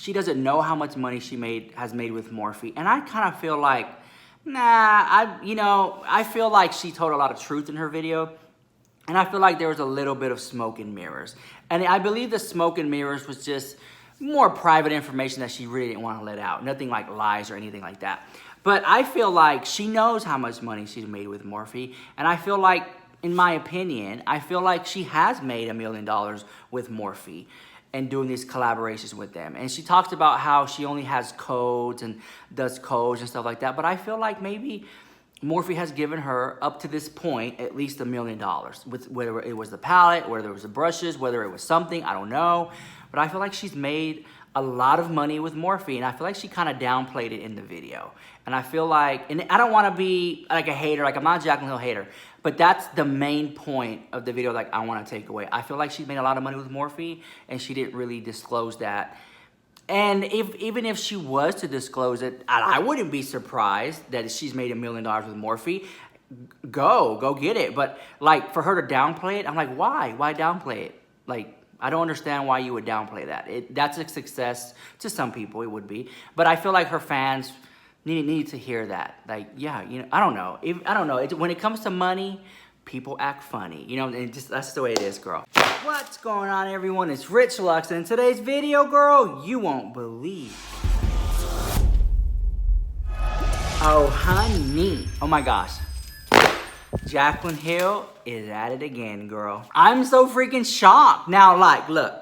she doesn't know how much money she has made with Morphe. And I kind of feel like, nah, I feel like she told a lot of truth in her video. And I feel like there was a little bit of smoke and mirrors. And I believe the smoke and mirrors was just more private information that she really didn't want to let out. Nothing like lies or anything like that. But I feel like she knows how much money she's made with Morphe. And I feel like, in my opinion, I feel like she has made $1 million with Morphe and doing these collaborations with them. And she talks about how she only has codes and does codes and stuff like that. But I feel like maybe Morphe has given her, up to this point, at least $1 million. With whether it was the palette, whether it was the brushes, whether it was something, I don't know. But I feel like she's made a lot of money with Morphe, and I feel like she kind of downplayed it in the video. And I feel like, and I don't want to be like a hater, like I'm not a Jaclyn Hill hater, but that's the main point of the video, like I want to take away. I feel like she's made a lot of money with Morphe, and she didn't really disclose that. And even if she was to disclose it, I wouldn't be surprised that she's made $1 million with Morphe. Go get it. But like for her to downplay it, I'm like, why? Why downplay it? Like, I don't understand why you would downplay that. That's a success to some people, it would be. But I feel like her fans need to hear that. Like, yeah, I don't know. I don't know. When it comes to money, people act funny. And that's the way it is, girl. What's going on, everyone? It's Rich Lux, and in today's video, girl, you won't believe. Oh, honey. Oh my gosh. Jaclyn Hill is at it again, girl. I'm so freaking shocked. Now, like, look.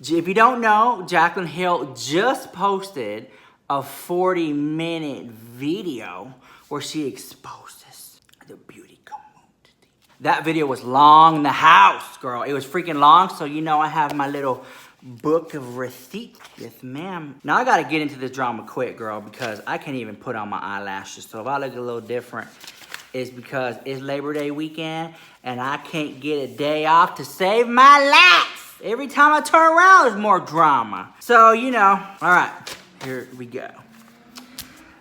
If you don't know, Jaclyn Hill just posted a 40-minute video where she exposes the beauty community. That video was long in the house, girl. It was freaking long, so I have my little book of receipts. Yes, ma'am. Now, I got to get into this drama quick, girl, because I can't even put on my eyelashes. So if I look a little different, it's because it's Labor Day weekend and I can't get a day off to save my life. Every time I turn around, there's more drama. So, all right, here we go.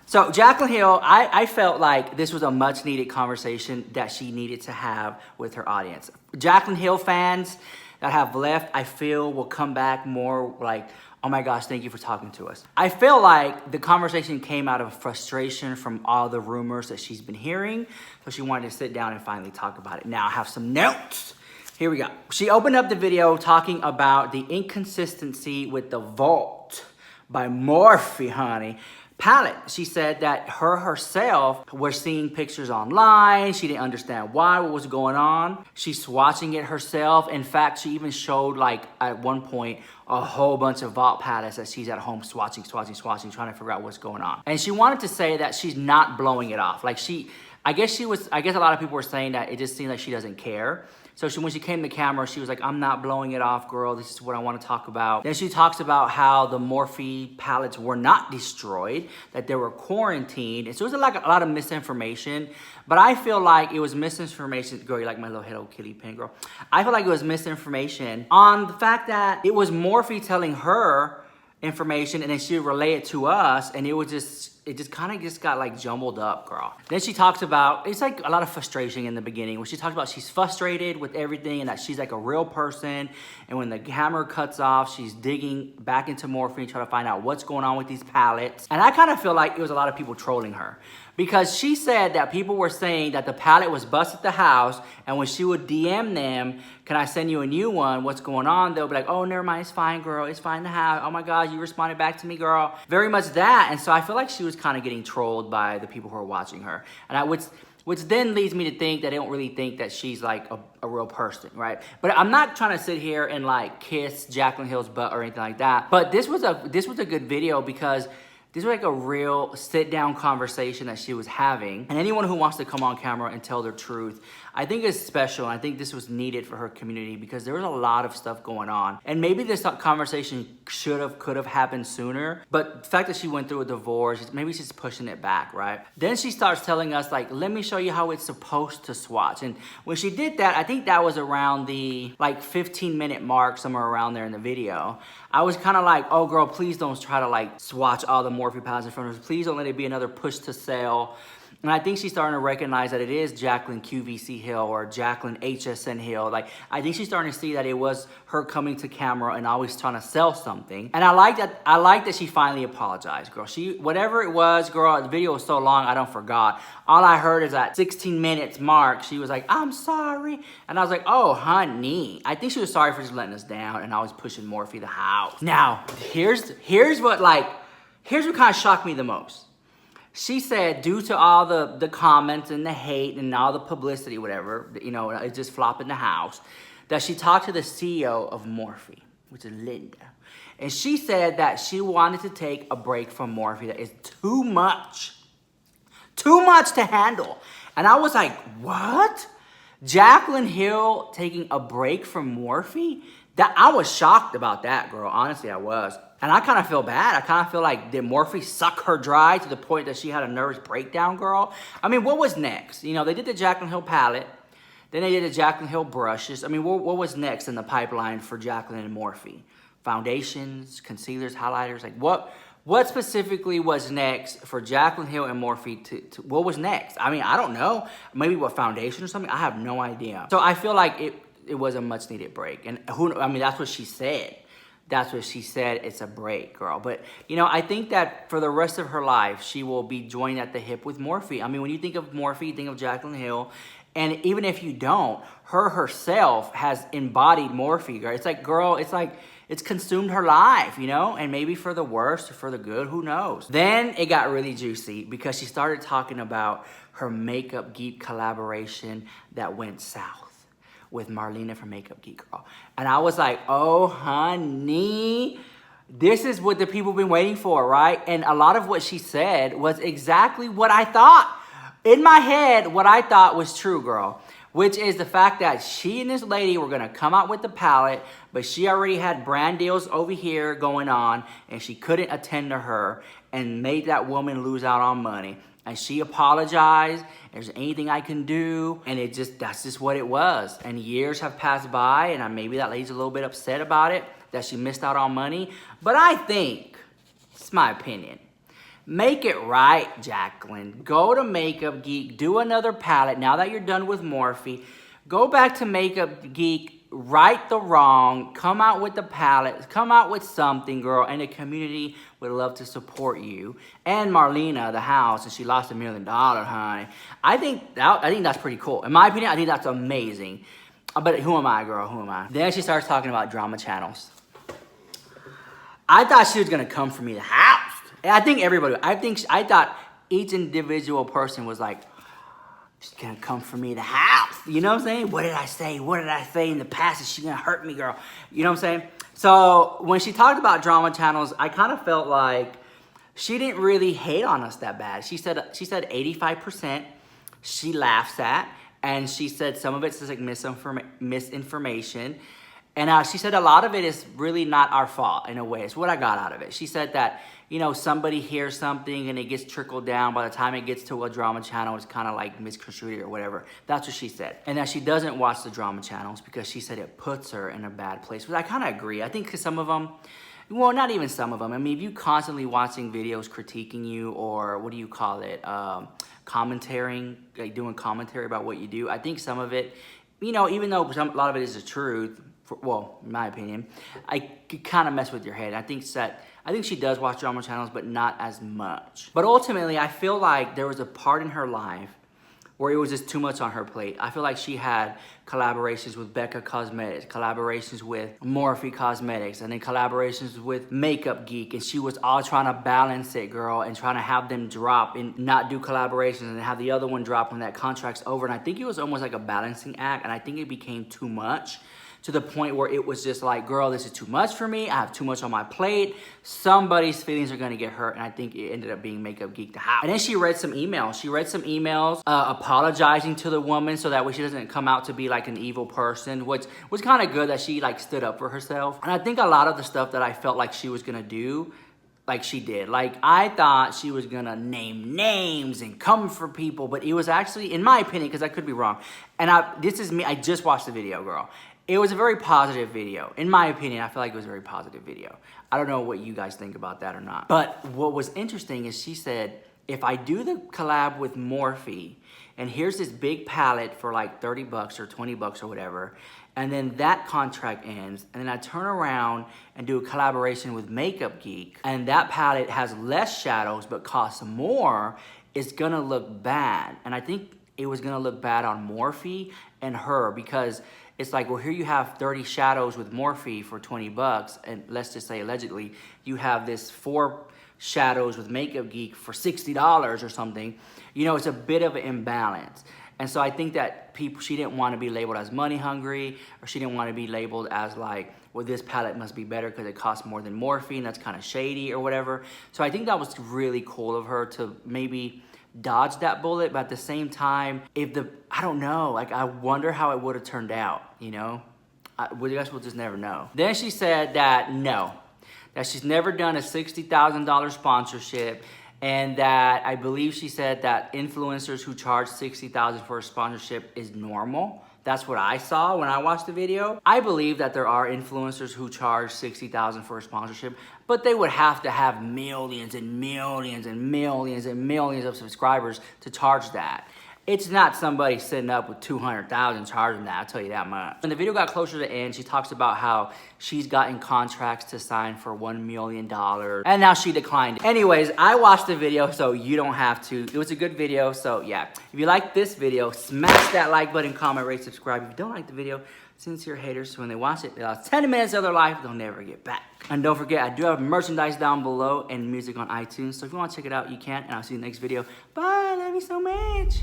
So Jaclyn Hill, I felt like this was a much needed conversation that she needed to have with her audience. Jaclyn Hill fans that have left, I feel will come back more like, oh my gosh, thank you for talking to us. I feel like the conversation came out of frustration from all the rumors that she's been hearing. So she wanted to sit down and finally talk about it. Now I have some notes. Here we go. She opened up the video talking about the inconsistency with the Vault by Morphe, honey, palette. She said that herself was seeing pictures online. She didn't understand what was going on. She's swatching it herself. In fact, she even showed, like, at one point, a whole bunch of Vault palettes that she's at home swatching, trying to figure out what's going on. And she wanted to say that she's not blowing it off. Like, I guess a lot of people were saying that it just seemed like she doesn't care. So when she came to camera, she was like, I'm not blowing it off, girl. This is what I want to talk about. Then she talks about how the Morphe palettes were not destroyed, that they were quarantined. And so it was like a lot of misinformation. But I feel like it was misinformation. Girl, you like my little Hello Kitty pen, girl? I feel like it was misinformation on the fact that it was Morphe telling her information and then she would relay it to us, and it just kind of got like jumbled up, girl. Then she talks about, it's like a lot of frustration in the beginning, where she talks about she's frustrated with everything and that she's like a real person, and when the camera cuts off, she's digging back into Morphe and trying to find out what's going on with these palettes. And I kind of feel like it was a lot of people trolling her, because she said that people were saying that the palette was busted at the house, and when she would DM them, can I send you a new one? What's going on? They'll be like, oh, never mind, it's fine, girl. It's fine to have. Oh my God, you responded back to me, girl. Very much that. And so I feel like she was kind of getting trolled by the people who are watching her. And which then leads me to think that they don't really think that she's like a real person, right? But I'm not trying to sit here and like kiss Jaclyn Hill's butt or anything like that. But this was a good video, because this was like a real sit-down conversation that she was having. And anyone who wants to come on camera and tell their truth, I think is special. And I think this was needed for her community, because there was a lot of stuff going on. And maybe this conversation could have happened sooner. But the fact that she went through a divorce, maybe she's pushing it back, right? Then she starts telling us, like, let me show you how it's supposed to swatch. And when she did that, I think that was around the like 15-minute mark, somewhere around there in the video. I was kind of like, oh girl, please don't try to like swatch all the Morphe palettes in front of us. Please don't let it be another push to sell. And I think she's starting to recognize that it is Jaclyn QVC Hill or Jaclyn HSN Hill. Like, I think she's starting to see that it was her coming to camera and always trying to sell something. And I like that she finally apologized, girl. Whatever it was, girl, the video was so long, I don't forgot. All I heard is at 16 minutes mark, she was like, I'm sorry. And I was like, oh, honey. I think she was sorry for just letting us down and always pushing Morphe the house. Now, here's what kind of shocked me the most. She said, due to all the comments and the hate and all the publicity, whatever, you know, it's just flopping the house, that she talked to the CEO of Morphe, which is Linda. And she said that she wanted to take a break from Morphe, that is too much to handle. And I was like, what? Jaclyn Hill taking a break from Morphe? I was shocked about that, girl. Honestly, I was. And I kind of feel bad. I kind of feel like, did Morphe suck her dry to the point that she had a nervous breakdown, girl? I mean, what was next? You know, they did the Jaclyn Hill palette. Then they did the Jaclyn Hill brushes. I mean, what was next in the pipeline for Jaclyn and Morphe? Foundations, concealers, highlighters? Like, what specifically was next for Jaclyn Hill and Morphe what was next? I mean, I don't know. Maybe what foundation or something? I have no idea. So I feel like it was a much needed break. And that's what she said. That's what she said. It's a break, girl. But, you know, I think that for the rest of her life, she will be joined at the hip with Morphe. I mean, when you think of Morphe, you think of Jaclyn Hill. And even if you don't, her herself has embodied Morphe, girl. It's like, girl, it's consumed her life, you know? And maybe for the worst or for the good, who knows? Then it got really juicy because she started talking about her Makeup Geek collaboration that went south with Marlena from Makeup Geek, girl. And I was like, oh, honey, this is what the people been waiting for, right? And a lot of what she said was exactly what I thought. In my head, what I thought was true, girl, which is the fact that she and this lady were gonna come out with the palette, but she already had brand deals over here going on, and she couldn't attend to her and made that woman lose out on money. And she apologized. There's anything I can do. And that's just what it was. And years have passed by, and maybe that lady's a little bit upset about it, that she missed out on money. But I think, it's my opinion, make it right, Jaclyn. Go to Makeup Geek, do another palette. Now that you're done with Morphe, go back to Makeup Geek, right the wrong, come out with the palette, come out with something, girl, and the community would love to support you. And Marlena, the house, and she lost $1 million, honey. I think that's pretty cool. In my opinion, I think that's amazing. But who am I, girl? Who am I? Then she starts talking about drama channels. I thought she was gonna come for me the house. And I thought each individual person was like, she's gonna come for me the house. You know what I'm saying? What did I say? What did I say in the past? Is she gonna hurt me, girl? You know what I'm saying? So when she talked about drama channels, I kind of felt like she didn't really hate on us that bad. She said 85% she laughs at, and she said some of it's just like misinformation. And she said a lot of it is really not our fault in a way. It's what I got out of it. She said that, you know, somebody hears something and it gets trickled down. By the time it gets to a drama channel, it's kind of like misconstrued or whatever. That's what she said. And that she doesn't watch the drama channels because she said it puts her in a bad place. But I kind of agree. I think because some of them, well, not even some of them. I mean, if you constantly watching videos critiquing you, or what do you call it, commentating, like doing commentary about what you do, I think some of it, you know, even though a lot of it is the truth, well, in my opinion, I could kind of mess with your head. I think she does watch drama channels, but not as much. But ultimately, I feel like there was a part in her life where it was just too much on her plate. I feel like she had collaborations with Becca Cosmetics, collaborations with Morphe Cosmetics, and then collaborations with Makeup Geek, and she was all trying to balance it, girl, and trying to have them drop and not do collaborations and have the other one drop when that contract's over. And I think it was almost like a balancing act, and I think it became too much, to the point where it was just like, girl, this is too much for me. I have too much on my plate. Somebody's feelings are gonna get hurt. And I think it ended up being Makeup Geek the house. And then she read some emails. Apologizing to the woman so that way she doesn't come out to be like an evil person, which was kind of good that she like stood up for herself. And I think a lot of the stuff that I felt like she was gonna do, like she did. Like, I thought she was gonna name names and come for people, but it was actually, in my opinion, because I could be wrong, and this is me, I just watched the video, girl. It was a very positive video. In my opinion, I feel like it was a very positive video. I don't know what you guys think about that or not. But what was interesting is she said if I do the collab with Morphe, and here's this big palette for like 30 bucks or 20 bucks or whatever, and then that contract ends, and then I turn around and do a collaboration with Makeup Geek, and that palette has less shadows but costs more, it's gonna look bad. And I think it was gonna look bad on Morphe and her, because it's like, well, here you have 30 shadows with Morphe for 20 bucks, and let's just say allegedly, you have this 4 shadows with Makeup Geek for $60 or something. You know, it's a bit of an imbalance. And so I think that she didn't want to be labeled as money hungry, or she didn't want to be labeled as like, well, this palette must be better because it costs more than Morphe, and that's kind of shady or whatever. So I think that was really cool of her to maybe dodge that bullet, but at the same time, I don't know, like, I wonder how it would have turned out, you know? Well, you guys will just never know. Then she said that no, that she's never done a $60,000 sponsorship, and that I believe she said that influencers who charge $60,000 for a sponsorship is normal. That's what I saw when I watched the video. I believe that there are influencers who charge $60,000 for a sponsorship, but they would have to have millions and millions and millions and millions of subscribers to charge that. It's not somebody sitting up with 200,000 charging that, I'll tell you that much. When the video got closer to the end, she talks about how she's gotten contracts to sign for $1 million, and now she declined. Anyways, I watched the video, so you don't have to. It was a good video, so yeah. If you like this video, smash that like button, comment, rate, subscribe. If you don't like the video, sincere haters, so when they watch it, they lost 10 minutes of their life, they'll never get back. And don't forget, I do have merchandise down below and music on iTunes, so if you want to check it out, you can, and I'll see you in the next video. Bye, love you so much.